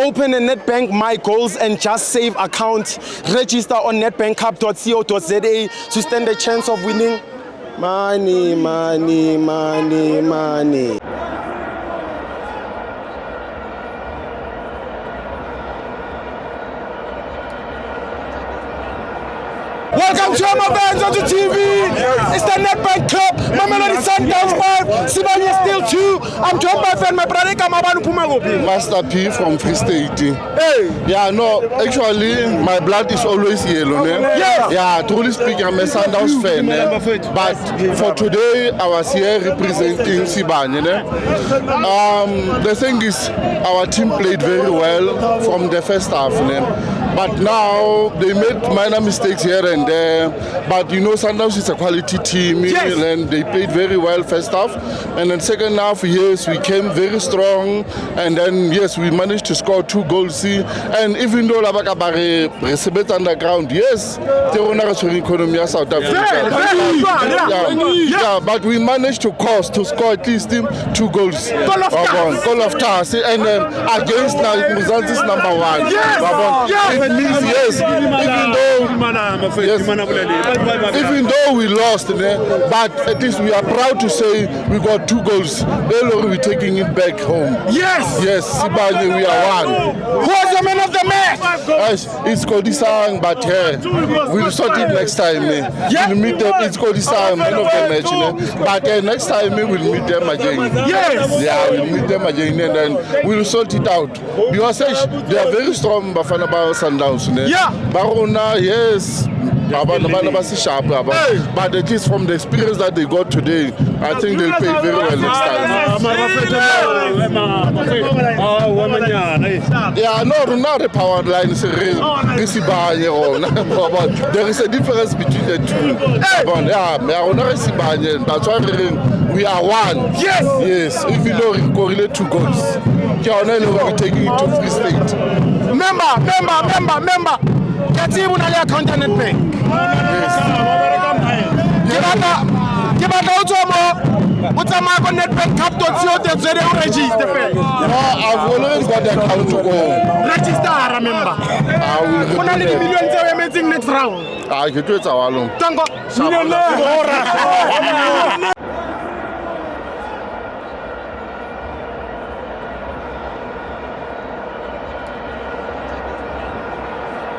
Open a Netbank My Goals and Just Save account. Register on netbankcup.co.za to stand a chance of winning money, money, money, money. Welcome to FANS Wethu TV. It's the Netbank Cup. Mamelodi Sundowns 5, Sibanye still 2. I'm joined by my brother Kamabanu Pumagopi. Master P from Free State. Hey. Yeah, no, actually, my blood is always yellow. Yeah. Yeah, truly speaking, I'm a Sundowns fan. But for today, I was here representing Sibanye. The thing is, our team played very well from the first half. But now they made minor mistakes here and there. But you know, Sundowns is a quality team, and they played very well first half. And then second half, yes, we came very strong. And then yes, we managed to score 2 goals. And even though Labakabare received underground, yes, they were not economy of South Africa. Yeah, but we managed to score at least 2 goals. Goal of Tars, and against Mozambique's number 1. It means yes, even though we lost, but at least we are proud to say we got 2 goals. We're taking it back home. Yes, Sibanye, we are one. Who was the man of the match? It's Kodisang, but we'll sort it next time. We'll meet them. It's Kodisang, man of the match. But next time we'll meet them again. Yes. Yeah, we'll meet them again and then we'll sort it out. Because they are very strong, Bafana Sundowns. Yeah. Barona, yes. But at least from the experience that they got today, I think they'll play very well next time. Yeah, no, the power line is there is a difference between the two. That's why we are one. Yes. If you know, we correlate 2 goals. We're taking it to Free State. Member. Kati unali account Netbank. Kibata utomo. Utama ko netbankcup.co.za register. I've always got the account to go. Register, remember. Unali millions of meeting next round. I get it. Tango.